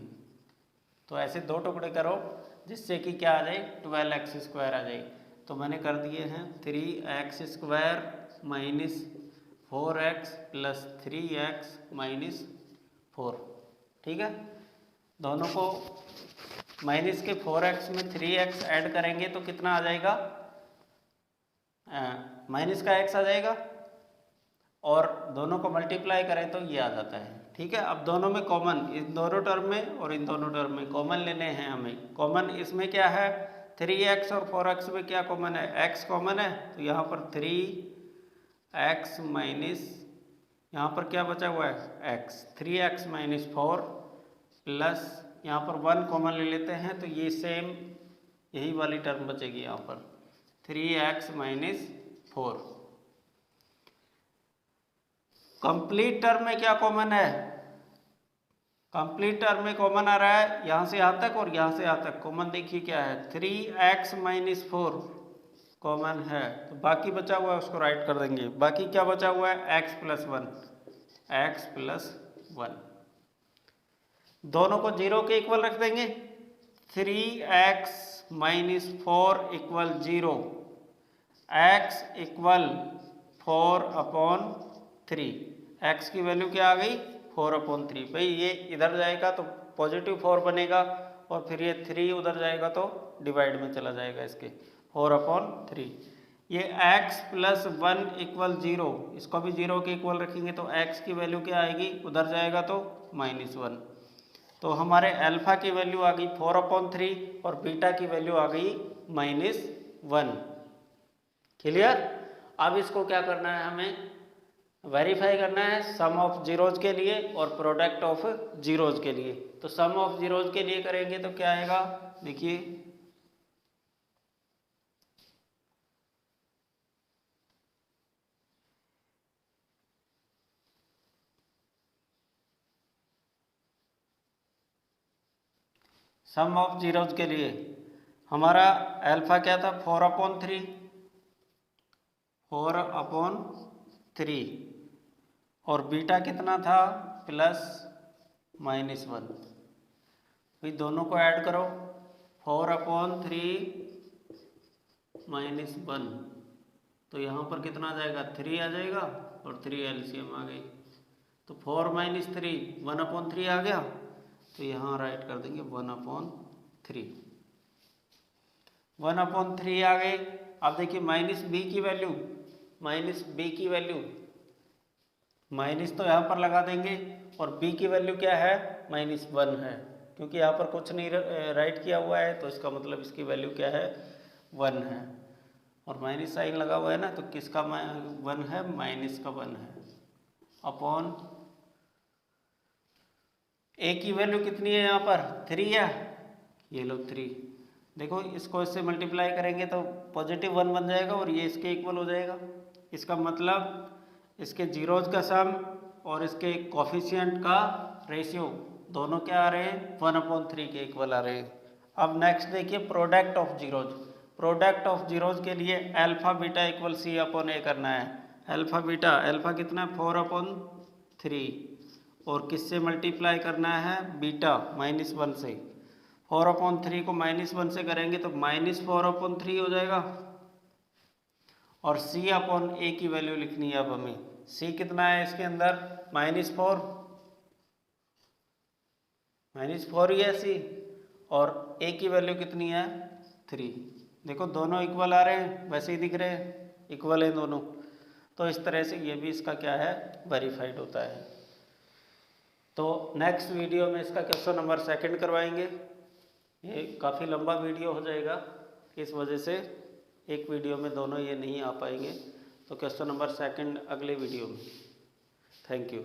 तो ऐसे 2 टुकड़े करो जिससे कि क्या आ जाए, 12x² आ जाए। तो मैंने कर दिए हैं 3x² - 4x + 3x - 4, ठीक है। दोनों को माइनस के 4x में 3x ऐड करेंगे तो कितना आ जाएगा, माइनस का x आ जाएगा और दोनों को मल्टीप्लाई करें तो ये आ जाता है, ठीक है। अब दोनों में कॉमन, इन दोनों टर्म में और इन दोनों टर्म में कॉमन लेने हैं हमें। कॉमन इसमें क्या है, 3x और 4x में क्या कॉमन है, x कॉमन है। तो यहाँ पर 3x माइनस, यहाँ पर क्या बचा हुआ है x, 3x - 4 प्लस यहाँ पर 1 कॉमन ले लेते हैं तो ये सेम यही वाली टर्म बचेगी यहाँ पर 3x - 4। कंप्लीट टर्म में क्या कॉमन है, कंप्लीट टर्म में कॉमन आ रहा है यहाँ से यहाँ तक और यहाँ से यहाँ तक कॉमन। देखिए क्या है, 3x - 4 कॉमन है तो बाकी बचा हुआ है उसको राइट कर देंगे। बाकी क्या बचा हुआ है, x + 1, x + 1। दोनों को 0 के इक्वल रख देंगे। 3x - 4 = 0, x = 4/3। x की वैल्यू क्या आ गई, 4/3। भाई ये इधर जाएगा तो पॉजिटिव 4 बनेगा और फिर ये 3 उधर जाएगा तो डिवाइड में चला जाएगा इसके, 4/3। ये x + 1 = 0, इसको भी 0 के इक्वल रखेंगे तो x की वैल्यू क्या आएगी, उधर जाएगा तो -1। तो हमारे अल्फा की वैल्यू आ गई 4/3 और बीटा की वैल्यू आ गई -1। क्लियर। अब इसको क्या करना है, हमें वेरीफाई करना है सम ऑफ जीरोज के लिए और प्रोडक्ट ऑफ जीरोज के लिए। तो सम ऑफ जीरोज के लिए करेंगे तो क्या आएगा, देखिए सम ऑफ जीरोज के लिए हमारा अल्फा क्या था, 4/3 और बीटा कितना था, +-1। भाई दोनों को ऐड करो, 4/3 - 1 तो यहाँ पर कितना आ जाएगा, 3 आ जाएगा और 3 एलसीएम आ गई तो 4 - 3 1/3 आ गया। तो यहाँ राइट कर देंगे 1/3, 1/3 आ गए। अब देखिए -b की वैल्यू, माइनस तो यहाँ पर लगा देंगे और b की वैल्यू क्या है, -1 है क्योंकि यहाँ पर कुछ नहीं राइट किया हुआ है, तो इसका मतलब इसकी वैल्यू क्या है, 1 है। और माइनस साइन लगा हुआ है ना, तो किसका 1 है, माइनस का 1 है। अपॉन ए की वैल्यू कितनी है यहाँ पर, 3 है, ये लो 3। देखो इसको इससे मल्टीप्लाई करेंगे तो पॉजिटिव 1 बन जाएगा और ये इसके इक्वल हो जाएगा। इसका मतलब इसके जीरोज का सम और इसके कोफिशिएंट का रेशियो दोनों क्या आ रहे हैं, 1/3 के इक्वल आ रहे हैं। अब नेक्स्ट देखिए product of zeros. Product of zeros के लिए अल्फा बीटा इक्वल C/A करना है। अल्फा बीटा, अल्फा कितना है, 4/3 और किससे मल्टीप्लाई करना है, बीटा -1 से। 4/3 को -1 से करेंगे तो -4/3 हो जाएगा। और C/A की वैल्यू लिखनी है अब हमें। C कितना है इसके अंदर, -4 ही है C, और A की वैल्यू कितनी है, 3। देखो दोनों इक्वल आ रहे हैं, वैसे ही दिख रहे हैं, इक्वल है दोनों। तो इस तरह से ये भी इसका क्या है, वेरीफाइड होता है। तो नेक्स्ट वीडियो में इसका क्वेश्चन नंबर 2 करवाएंगे। ये काफ़ी लंबा वीडियो हो जाएगा, इस वजह से एक वीडियो में दोनों ये नहीं आ पाएंगे। तो क्वेश्चन नंबर 2 अगले वीडियो में। Thank you.